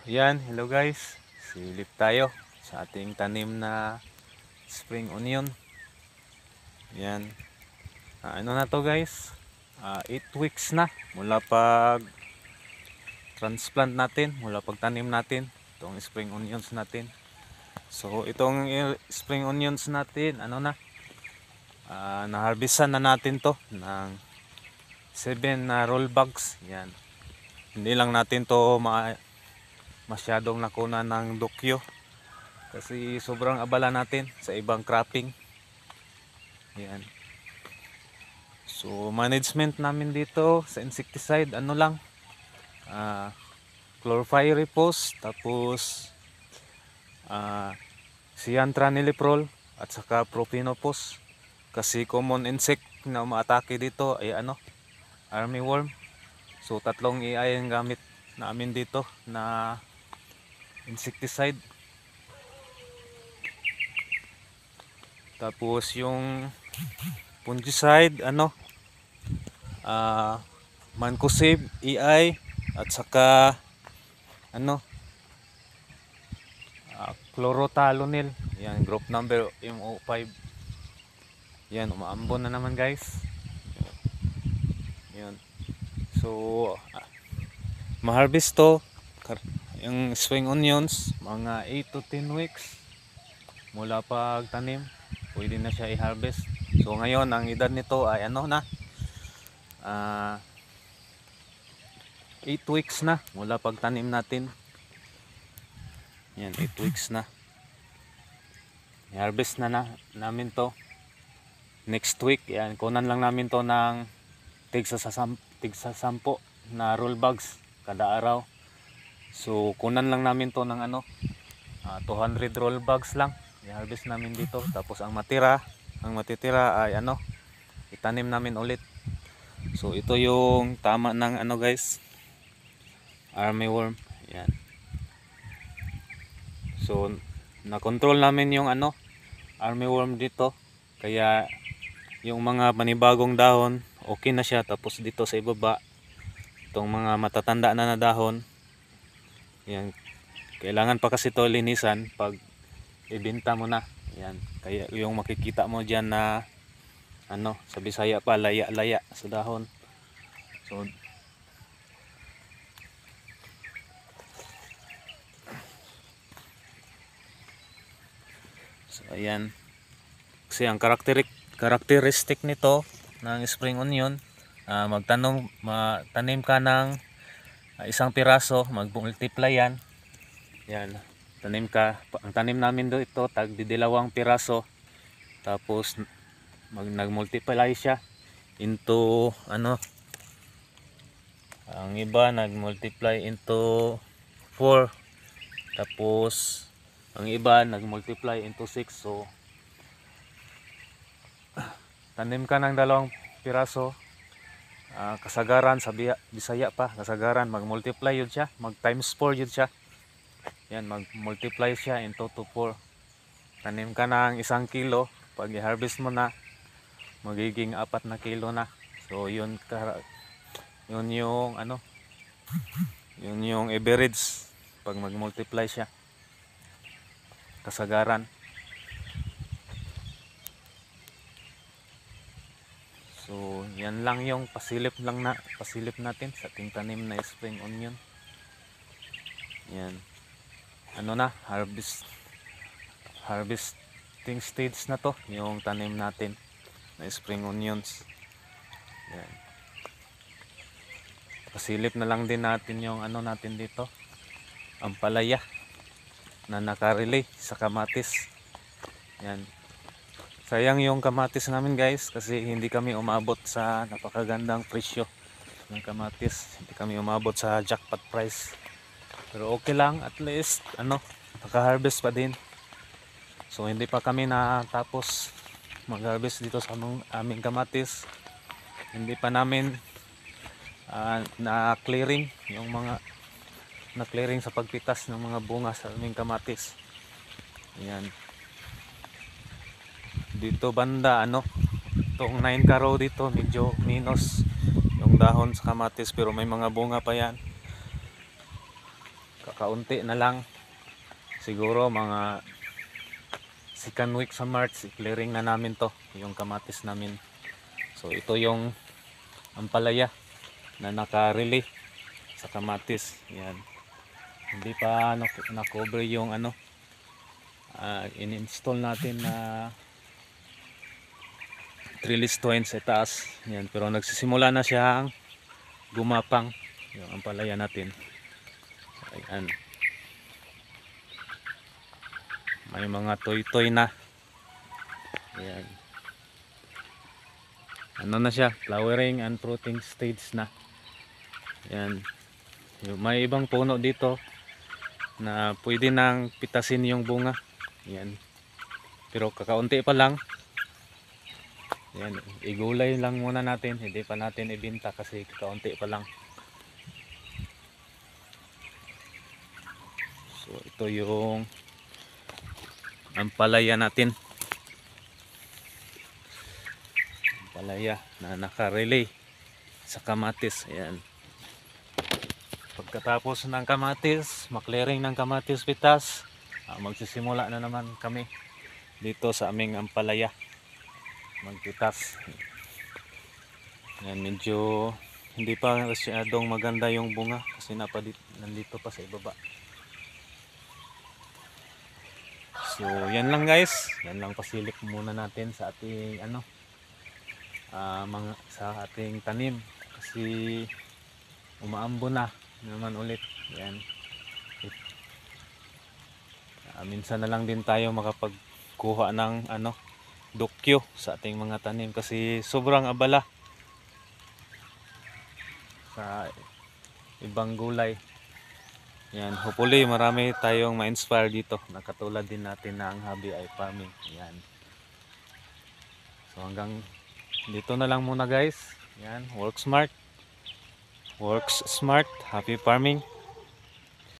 Yan, hello guys. Silip tayo sa ating tanim na spring onion. Yan. Ano na to guys? 8 weeks na mula pag transplant natin, mula pag tanim natin itong spring onions natin. So itong spring onions natin, na-harvestan na natin to ng 7 na roll bags. Yan. Hindi lang natin to masyadong nakuna ng dokyo kasi sobrang abala natin sa ibang cropping. Yan. So management namin dito sa insecticide, chlorpyrifos, tapos cyantraniliprol at saka propionopos, kasi common insect na umaatake dito ay armyworm. So tatlong AI ang gamit namin dito na insecticide. Tapos yung fungicide, Mancozeb AI at saka chlorothalonil. Yan, group number MO5. Yan, umaambon na naman guys. Yan. So ma-harvest to yung spring onions mga 8 to 10 weeks mula pagtanim, pwede na siya i-harvest. So ngayon ang edad nito ay 8 weeks na mula pagtanim natin. Yan, 8 weeks na. I-harvest na namin to next week. Yan, kunan lang namin to ng tigsa 10 na roll bags kada araw. So kunan lang namin to ng 200 roll bags lang i-harvest namin dito. Tapos ang matitira ay itanim namin ulit. So ito yung tama ng guys, armyworm. Yan. So na-control namin yung armyworm dito, kaya yung mga panibagong dahon okay na siya. Tapos dito sa ibaba, itong mga matatanda na dahon, yan, kailangan pa kasi ito linisan pag ibenta mo na. Yan, kaya yung makikita mo dyan na sa Bisaya pa, laya-laya sa dahon. So ayan, kasi ang karakteristik nito ng spring onion, matanim ka ng isang piraso, mag-multiply yan. Yan, ang tanim namin do ito tag 2 piraso, tapos nag-multiply siya into ang iba nag-multiply into 4, tapos ang iba nag-multiply into 6. So tanim ka ng 2 piraso, kasagaran sa Bisaya pa, kasagaran mag-multiply yun siya, mag times 4 yun siya. Yan, mag-multiply siya into 4. Tanim ka ng 1 kilo, pag i-harvest mo na magiging 4 na kilo na. So yun yung average pag mag-multiply siya, kasagaran. So yan lang yung pasilip natin sa ating tanim na spring onion. Yan, harvesting stage na to yung tanim natin na spring onions. Yan, pasilip na lang din natin yung natin dito, ang palaya na nakarelay sa kamatis. Yan, sayang yung kamatis namin guys, kasi hindi kami umabot sa napakagandang presyo ng kamatis. Hindi kami umabot sa jackpot price. Pero okay lang, at least naka-harvest pa din. So hindi pa kami natapos mag-harvest dito sa aming kamatis. Hindi pa namin na-clearing yung mga na-clearing sa pagpitas ng mga bunga sa aming kamatis. Yan. Dito banda itong 9 row dito medyo minus yung dahon sa kamatis, pero may mga bunga pa yan. kakaunti na lang. Siguro mga second week sa March, i-clearing na namin to, yung kamatis namin. So ito yung ampalaya na naka-relay sa kamatis. Yan. Hindi pa na-cover yung in-install natin na trellis twine sa taas. Yan. Pero nagsisimula na siyang gumapang yung ampalaya natin. Ayan. May mga toy-toy na. Ayan. Ano na siya, flowering and fruiting stage na. Ayan. May ibang puno dito na pwede nang pitasin yung bunga. Ayan. Pero kakaunti pa lang. Ayan. Igulay lang muna natin. Hindi pa natin ibenta kasi kakaunti pa lang. So ito yung ampalaya natin. Palaya na naka-relay sa kamatis. Ayan. Pagkatapos ng kamatis, maklearing ng kamatis pitas, magsisimula na naman kami dito sa aming ampalaya magpitas. Ayan, medyo hindi pa masyadong maganda yung bunga kasi nandito pa sa ibaba. So yan lang guys, yan lang pasilip muna natin sa ating sa ating tanim kasi umaambo na naman ulit. Yan. Minsan na lang din tayo makapagkuha ng dokyo sa ating mga tanim kasi sobrang abala sa ibang gulay. Yan, hopefully marami tayong ma-inspire dito na katulad din natin na ang hobby ay farming. Yan. So hanggang dito na lang muna guys. Yan, work smart, happy farming.